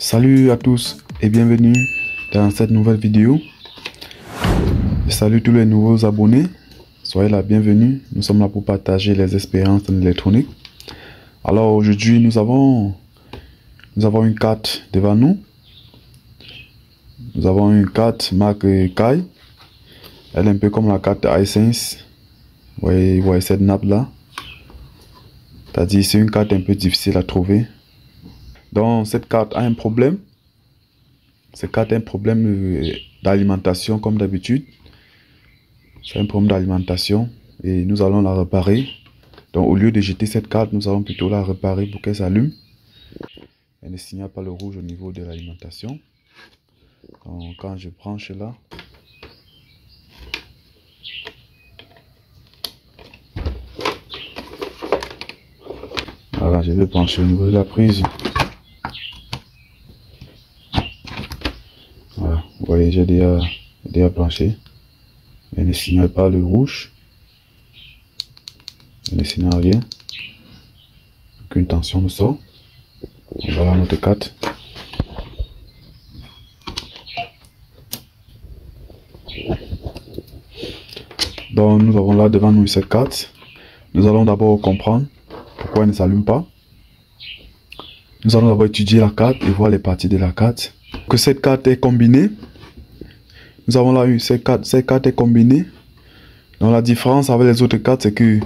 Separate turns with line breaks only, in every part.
Salut à tous et bienvenue dans cette nouvelle vidéo. Je salue tous les nouveaux abonnés. Soyez la bienvenue. Nous sommes là pour partager les expériences en électronique. Alors aujourd'hui nous avons une carte devant nous. Nous avons une carte marque Kai. Elle est un peu comme la carte iSense. Vous voyez cette nappe là. C'est-à-dire c'est une carte un peu difficile à trouver. Donc cette carte a un problème. Cette carte a un problème d'alimentation comme d'habitude. C'est un problème d'alimentation et nous allons la réparer. Donc au lieu de jeter cette carte, nous allons plutôt la réparer pour qu'elle s'allume. Elle ne signale pas le rouge au niveau de l'alimentation. Donc quand je branche là, voilà, je vais brancher au niveau de la prise. Voilà, vous voyez, j'ai déjà branché. Elle ne signale pas le rouge. Elle ne signale rien. Aucune tension ne sort. Voilà notre carte. Donc nous avons là devant nous cette carte. Nous allons d'abord comprendre pourquoi elle ne s'allume pas. Nous allons d'abord étudier la carte et voir les parties de la carte. Que cette carte est combinée. Nous avons là eu cette carte est combinée. Donc la différence avec les autres cartes, c'est que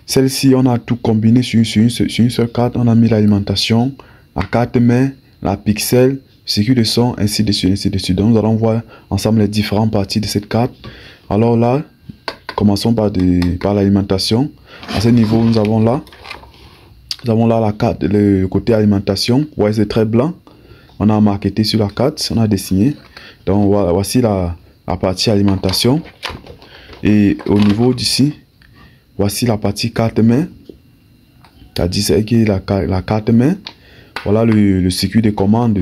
celle-ci, on a tout combiné sur une seule carte. On a mis l'alimentation, la carte mère, la pixel, circuit de son, ainsi de suite, ainsi de suite. Donc nous allons voir ensemble les différentes parties de cette carte. Alors là, commençons par l'alimentation. À ce niveau, nous avons là la carte, le côté alimentation. Vous voyez, c'est très blanc. On a marqué sur la carte, on a dessiné. Donc voici la partie alimentation. Et au niveau d'ici, voici la partie carte main. C'est-à-dire c'est qui la carte main. Voilà le circuit de commande.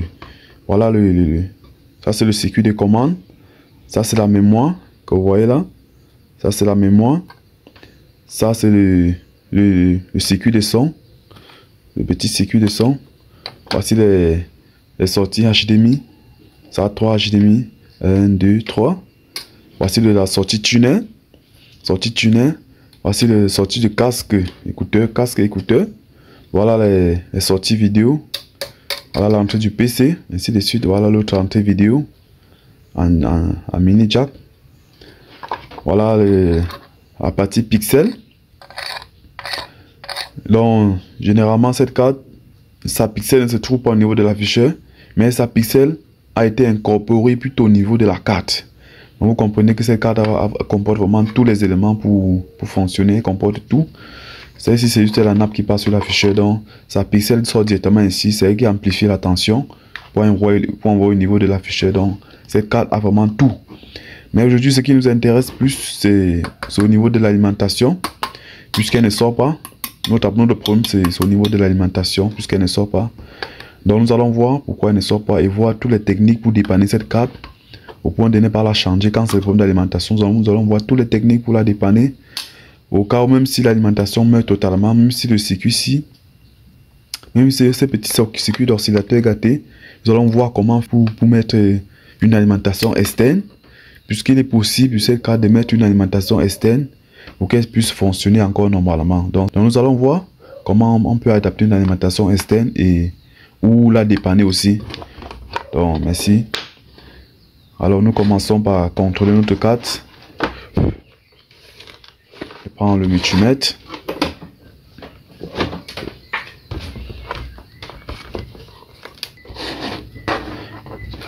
Voilà ça c'est le circuit de commande. Ça c'est la mémoire que vous voyez là. Ça c'est la mémoire. Ça c'est le circuit de son. Le petit circuit de son. Voici les sorties HDMI. Ça a 3 HDMI. 1, 2, 3. Voici la sortie tunnel. Voici la sortie de casque écouteur. Voilà les sorties vidéo. Voilà l'entrée du PC, ainsi de suite. Voilà l'autre entrée vidéo en mini jack. Voilà la partie pixel. Donc généralement cette carte, sa pixel ne se trouve pas au niveau de l'afficheur, mais sa pixel a été incorporée plutôt au niveau de la carte. Donc vous comprenez que cette carte comporte vraiment tous les éléments pour fonctionner, comporte tout. Celle-ci c'est juste la nappe qui passe sur l'afficheur, donc sa pixel sort directement ici, c'est elle qui amplifie la tension pour envoyer au niveau de l'afficheur. Donc cette carte a vraiment tout. Mais aujourd'hui ce qui nous intéresse plus c'est au niveau de l'alimentation, puisqu'elle ne sort pas. Notre problème c'est au niveau de l'alimentation, puisqu'elle ne sort pas. Donc nous allons voir pourquoi elle ne sort pas et voir toutes les techniques pour dépanner cette carte. Au point de ne pas la changer quand c'est le problème d'alimentation. Nous allons voir toutes les techniques pour la dépanner. Au cas où même si l'alimentation meurt totalement, même si le circuit-ci, même si ces petits circuits d'oscillateur gâtés, nous allons voir comment pour mettre une alimentation externe. Puisqu'il est possible, cette carte de mettre une alimentation externe pour qu'elle puisse fonctionner encore normalement. Donc nous allons voir comment on peut adapter une alimentation externe ou la dépanner aussi. Donc merci. Alors nous commençons par contrôler notre carte. Je prends le multimètre.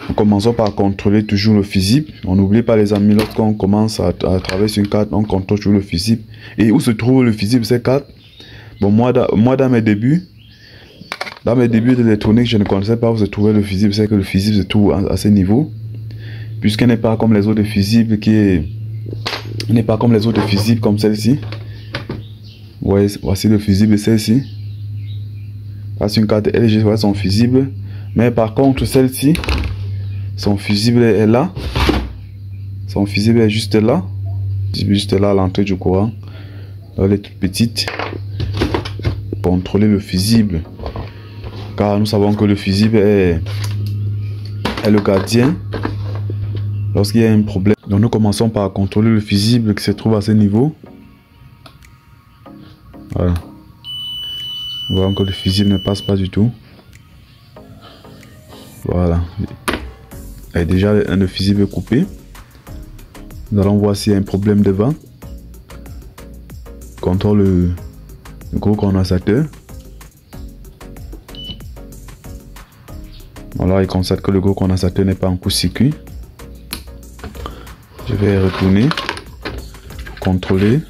Nous commençons par contrôler toujours le fusible. On n'oublie pas les amis, lorsqu'on commence à travailler sur une carte, on contrôle toujours le fusible. Et où se trouve le fusible cette carte? Bon, moi dans mes débuts de l'électronique, je ne connaissais pas où se trouvait le fusible. C'est que le fusible se trouve à ce niveau. Puisqu'elle n'est pas comme les autres fusibles comme celle-ci. Voici le fusible celle-ci. Voici une carte LG, voici son fusible. Mais par contre celle-ci, son fusible est là. Son fusible est juste là. Juste là à l'entrée du courant. Elle est toute petite. Contrôler le fusible. Car nous savons que le fusible est est le gardien lorsqu'il y a un problème. Donc nous commençons par contrôler le fusible qui se trouve à ce niveau. Voilà. Nous voyons que le fusible ne passe pas du tout. Voilà. Et déjà le fusible est coupé. Nous allons voir s'il y a un problème devant. Contrôle le gros condensateur. Voilà, il constate que le gros condensateur n'est pas en court-circuit. Je vais retourner, contrôler.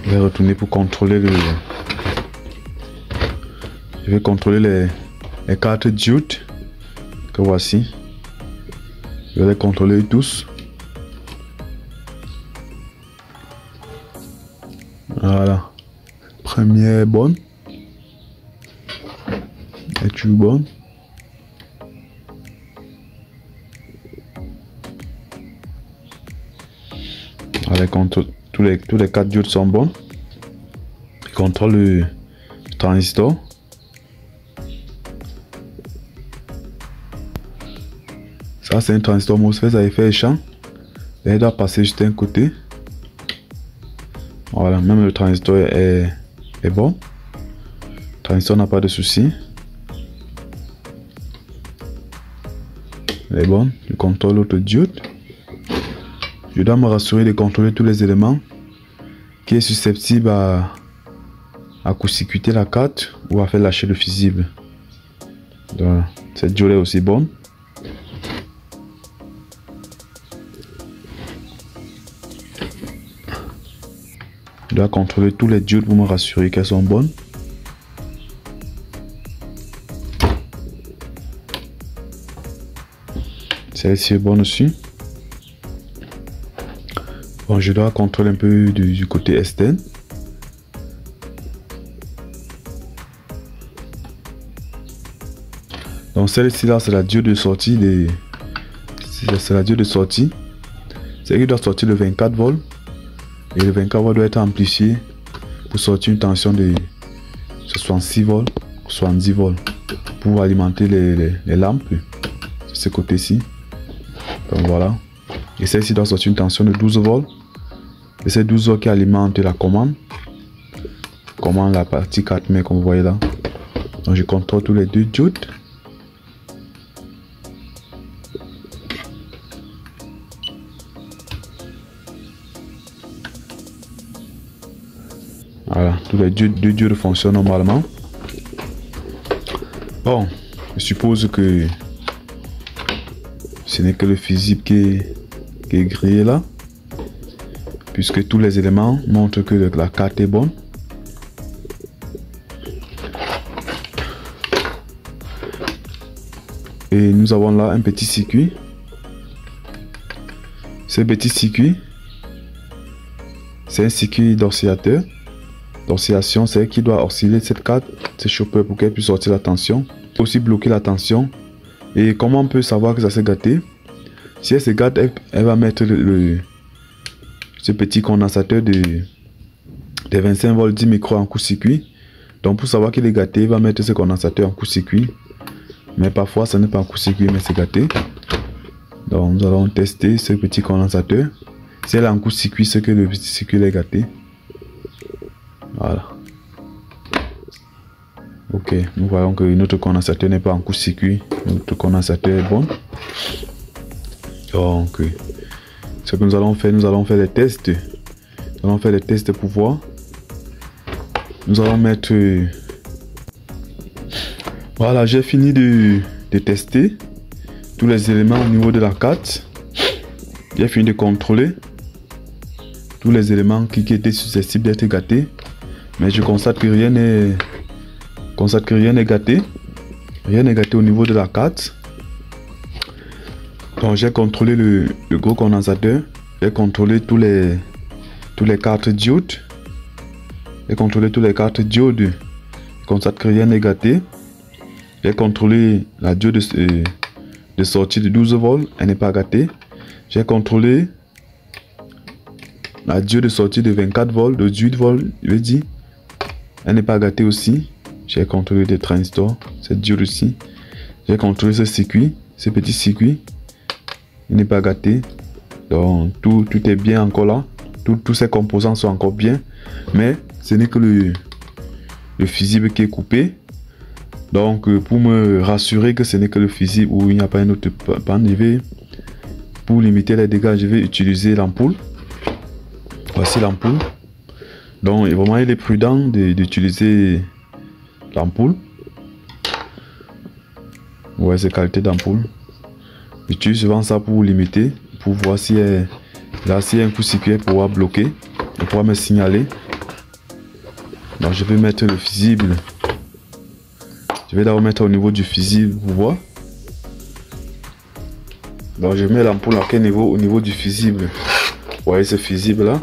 Je vais retourner pour contrôler le... Je vais contrôler les cartes diodes que voici. Je vais les contrôler tous. Voilà. Première bonne. Et tu bonne. Avec tous les 4 diodes sont bons. Il contrôle le transistor. Ça c'est un transistor MOSFET à effet échange. Et il doit passer juste un côté. Voilà, même le transistor est bon. Le transistor n'a pas de souci. Il est bon. Je contrôle l'autre diode. Je dois me rassurer de contrôler tous les éléments qui est susceptible à court-circuiter la carte ou à faire lâcher le fusible. Donc, cette diode est aussi bonne. Je dois contrôler tous les diodes pour me rassurer qu'elles sont bonnes. Celle-ci est bonne aussi. Bon, je dois contrôler un peu du côté externe. Donc celle-ci là, c'est la diode de sortie c'est la diode de sortie. C'est qu'il doit sortir le 24 volts. Et le 24 volts doit être amplifié pour sortir une tension de 66 volts, 70 volts pour alimenter les lampes de ce côté-ci. Donc voilà. Et celle-ci doit sortir une tension de 12 volts. Et c'est 12 volts qui alimente la commande. Commande la partie 4 mètres comme vous voyez là. Donc je contrôle tous les deux diodes. Voilà, tous les deux diodes fonctionnent normalement. Bon, je suppose que ce n'est que le fusible qui est grillé là, puisque tous les éléments montrent que la carte est bonne. Et nous avons là un petit circuit. Ce petit circuit, c'est un circuit d'oscillateur. L'oscillation, c'est qui doit osciller cette carte, ce chopper pour qu'elle puisse sortir la tension. Aussi bloquer la tension. Et comment on peut savoir que ça s'est gâté? Si elle se gâte, elle va mettre ce petit condensateur de 25 volts 10 micros en court-circuit. Donc pour savoir qu'il est gâté, il va mettre ce condensateur en court-circuit. Mais parfois, ça n'est pas en court-circuit, mais c'est gâté. Donc nous allons tester ce petit condensateur. Si elle est en court-circuit, c'est que le petit circuit est gâté. Voilà. Ok, nous voyons que notre condensateur n'est pas en court-circuit. Notre condensateur est bon. Donc, ce que nous allons faire des tests. Nous allons faire des tests pour voir. Nous allons mettre... Voilà, j'ai fini de tester tous les éléments au niveau de la carte. J'ai fini de contrôler tous les éléments qui étaient susceptibles d'être gâtés. Mais je constate que rien n'est gâté. Rien n'est gâté au niveau de la carte. Donc j'ai contrôlé le gros condensateur. J'ai contrôlé tous les cartes diodes. J'ai contrôlé tous les cartes diodes. Je constate que rien n'est gâté. J'ai contrôlé la diode de sortie de 12 volts. Elle n'est pas gâtée. J'ai contrôlé la diode de sortie de 24 volts, de 18 volts, je veux dire. Elle n'est pas gâtée aussi. J'ai contrôlé des transistors, cette diode aussi. J'ai contrôlé ce circuit, ce petit circuit. Il n'est pas gâté. Donc tout est bien encore là. Tous ces composants sont encore bien. Mais ce n'est que le fusible qui est coupé. Donc pour me rassurer que ce n'est que le fusible où il n'y a pas une autre panne, pour limiter les dégâts, je vais utiliser l'ampoule. Voici l'ampoule. Donc vraiment il est prudent d'utiliser l'ampoule. Ouais, c'est qualité d'ampoule. J'utilise souvent ça pour limiter, pour voir si là s'il y a un coup-circuit pour pouvoir bloquer, pour pouvoir me signaler. Donc je vais mettre le fusible. Je vais d'abord mettre au niveau du fusible pour voir. Donc je mets l'ampoule à quel niveau? Au niveau du fusible. Vous voyez ce fusible là?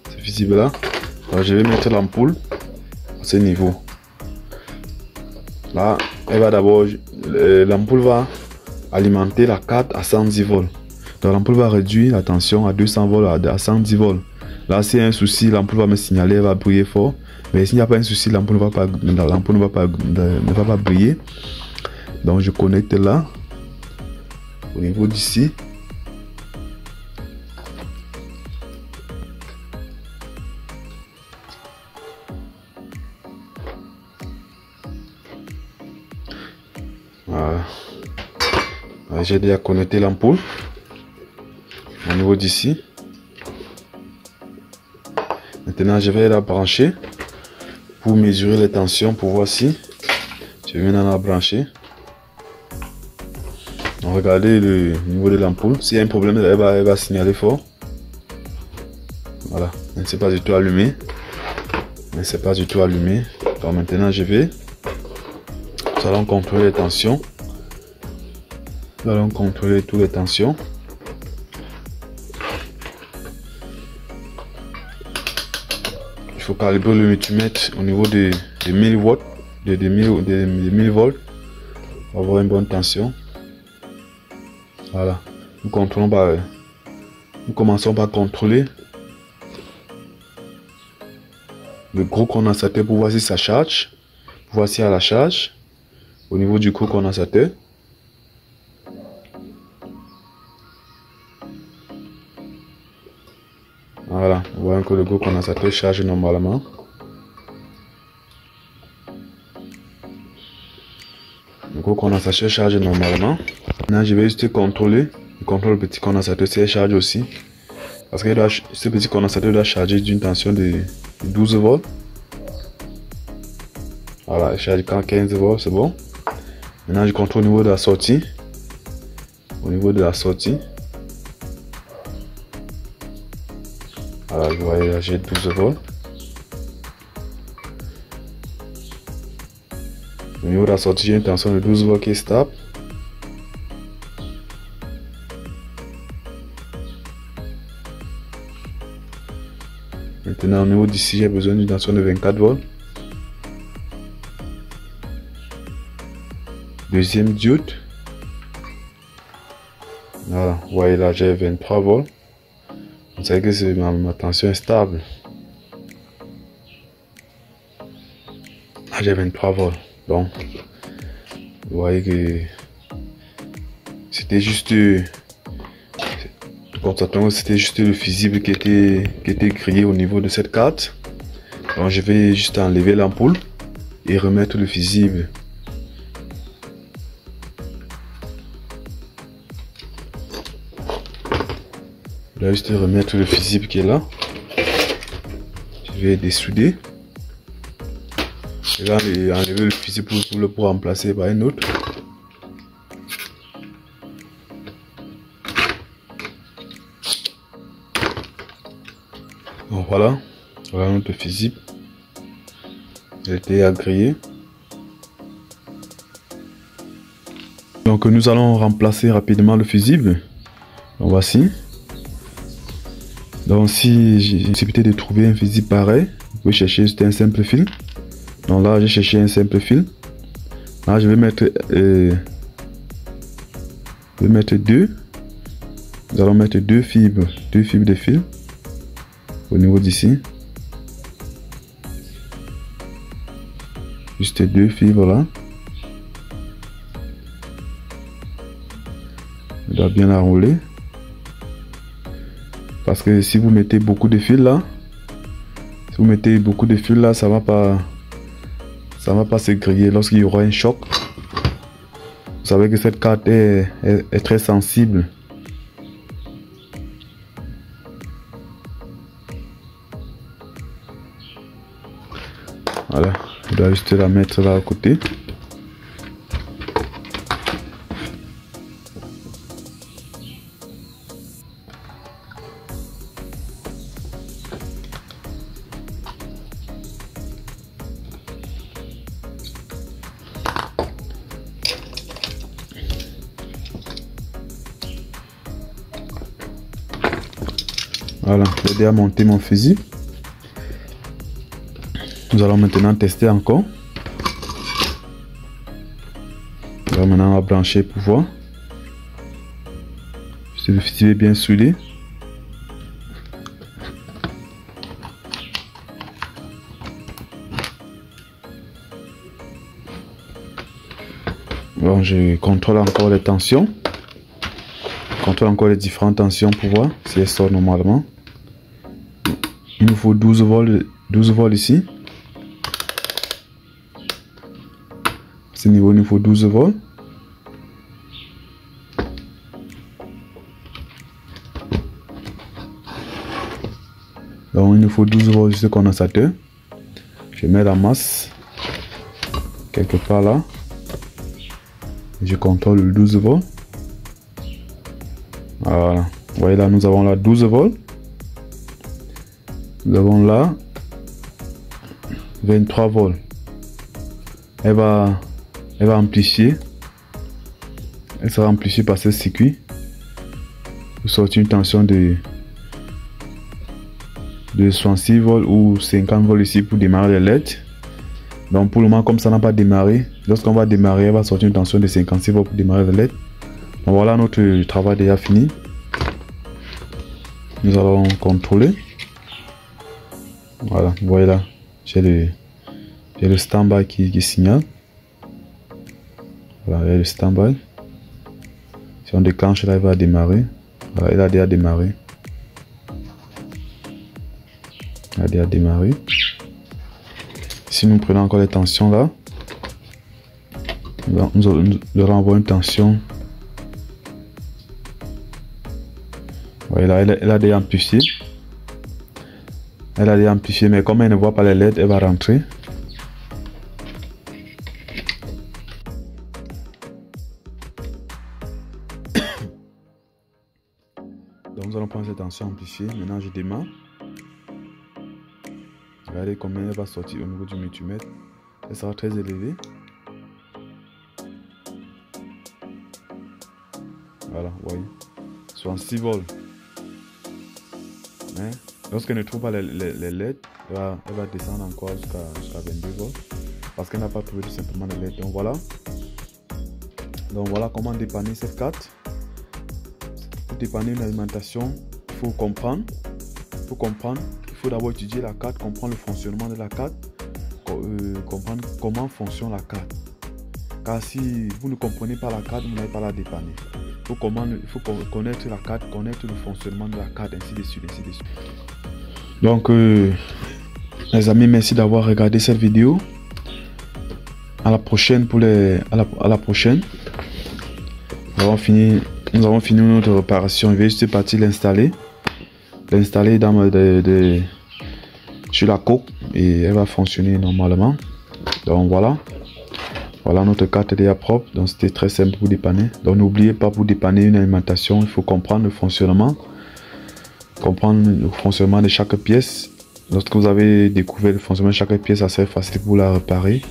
Ce fusible là. Donc je vais mettre l'ampoule à ce niveau. Là, elle va d'abord, l'ampoule va alimenter la carte à 110 volts. Donc l'ampoule va réduire la tension à 200 volts à 110 volts. Là, s'il y a un souci, l'ampoule va me signaler, elle va briller fort. Mais s'il n'y a pas un souci, l'ampoule ne va pas briller. Donc je connecte là, au niveau d'ici. Voilà. J'ai déjà connecté l'ampoule au niveau d'ici. Maintenant, je vais la brancher pour mesurer les tensions, pour voir si je vais maintenant la brancher. Donc, regardez le niveau de l'ampoule. S'il y a un problème, elle va signaler fort. Voilà, elle ne s'est pas du tout allumée. Elle ne s'est pas du tout allumée. Donc maintenant, nous allons contrôler les tensions. Nous allons contrôler toutes les tensions. Il faut calibrer le multimètre au niveau des 1000 watts, des 1000 volts, pour avoir une bonne tension. Voilà. Nous commençons par contrôler le gros condensateur pour voir si ça charge, pour voir s'il y a la charge au niveau du gros condensateur. Voilà, vous voyez que le gros condensateur charge normalement. Le gros condensateur charge normalement. Maintenant, je vais juste contrôler le petit condensateur si elle charge aussi. Parce que ce petit condensateur doit charger d'une tension de 12 volts. Voilà, il charge quand 15 volts, c'est bon. Maintenant, je contrôle au niveau de la sortie. Au niveau de la sortie. Voilà, vous voyez, là, j'ai 12 volts. Au niveau de la sortie, j'ai une tension de 12 volts qui est stable. Maintenant, au niveau d'ici, j'ai besoin d'une tension de 24 volts. Deuxième diode. Voilà, vous voyez là, j'ai 23 volts. Vous savez que ma tension est stable. Là, j'ai 23 volts. Donc, vous voyez que c'était juste... C'était juste le fusible qui était grillé au niveau de cette carte. Donc, je vais juste enlever l'ampoule et remettre le fusible. Là, juste remettre le fusible qui est là. Je vais dessouder. Et là, enlever le fusible pour remplacer par un autre. Donc voilà notre fusible. Il a été agréé. Donc nous allons remplacer rapidement le fusible. Donc voici. Donc si j'ai possibilité de trouver un fusible pareil, vous pouvez chercher juste un simple fil. Donc là j'ai cherché un simple fil. Là je vais mettre deux. Nous allons mettre deux fibres de fil au niveau d'ici. Juste 2 fils, voilà. On doit bien l'enrouler. Parce que si vous mettez beaucoup de fils là, ça va pas se griller lorsqu'il y aura un choc. Vous savez que cette carte est très sensible. Voilà, je dois juste la mettre là à côté. Voilà, j'ai déjà monté mon fusil. Nous allons maintenant tester encore. Là, maintenant, on va brancher pour voir. Si le fusil est bien soudé. Bon, je contrôle encore les tensions. Je contrôle encore les différentes tensions pour voir si elles sortent normalement. Il nous faut 12 volts ici. À ce niveau, il nous faut 12 volts. Donc, il nous faut 12 volts sur ce condensateur. Je mets la masse quelque part là. Je contrôle le 12 volts. Voilà. Vous voyez là, nous avons là 12 volts. Nous avons là 23 volts. Elle va amplifier. Elle sera amplifiée par ce circuit. Vous sortez une tension de 66 volts ou 50 volts ici pour démarrer les LED. Donc pour le moment, comme ça n'a pas démarré, lorsqu'on va démarrer, elle va sortir une tension de 56 volts pour démarrer les LED. Donc voilà, notre travail déjà fini. Nous allons contrôler. Voilà, vous voyez là, j'ai le stand-by qui signale. Voilà, il y a le stand-by. Si on déclenche là, il va démarrer. Voilà, il a déjà démarré. Il a déjà démarré. Si nous prenons encore les tensions là, nous allons avoir une tension. Voilà, là, elle a déjà amplifié. Elle a déjà amplifié, mais comme elle ne voit pas les LED, elle va rentrer. Donc nous allons prendre cette tension amplifiée. Maintenant je démarre. Regardez combien elle va sortir au niveau du multimètre. Elle sera très élevée. Voilà, vous voyez. 66 volts. Mais lorsqu'elle ne trouve pas les LED, elle va descendre encore jusqu'à 22 volts. Parce qu'elle n'a pas trouvé tout simplement les LED. Donc voilà comment dépanner cette carte. Pour dépanner une alimentation, il faut comprendre. Il faut d'abord étudier la carte, comprendre le fonctionnement de la carte, comprendre comment fonctionne la carte. Car si vous ne comprenez pas la carte, vous n'allez pas la dépanner. Il faut connaître la carte, connaître le fonctionnement de la carte, ainsi de suite, ainsi de suite. Donc, les amis, merci d'avoir regardé cette vidéo. À la prochaine à la prochaine. Nous avons fini notre réparation. Je vais juste partir l'installer. L'installer sur la coque et elle va fonctionner normalement. Donc voilà. Voilà, notre carte est déjà propre. Donc c'était très simple pour dépanner. Donc n'oubliez pas, pour dépanner une alimentation, il faut comprendre le fonctionnement. Comprendre le fonctionnement de chaque pièce. Lorsque vous avez découvert le fonctionnement de chaque pièce, ça serait facile pour la réparer.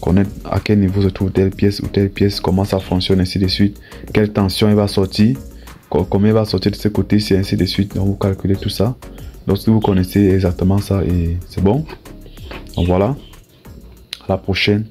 Connaître à quel niveau se trouve telle pièce ou telle pièce, comment ça fonctionne, ainsi de suite. Quelle tension elle va sortir, combien elle va sortir de ce côté, c'est ainsi de suite. Donc vous calculez tout ça. Lorsque vous connaissez exactement ça, et c'est bon. Donc voilà. À la prochaine.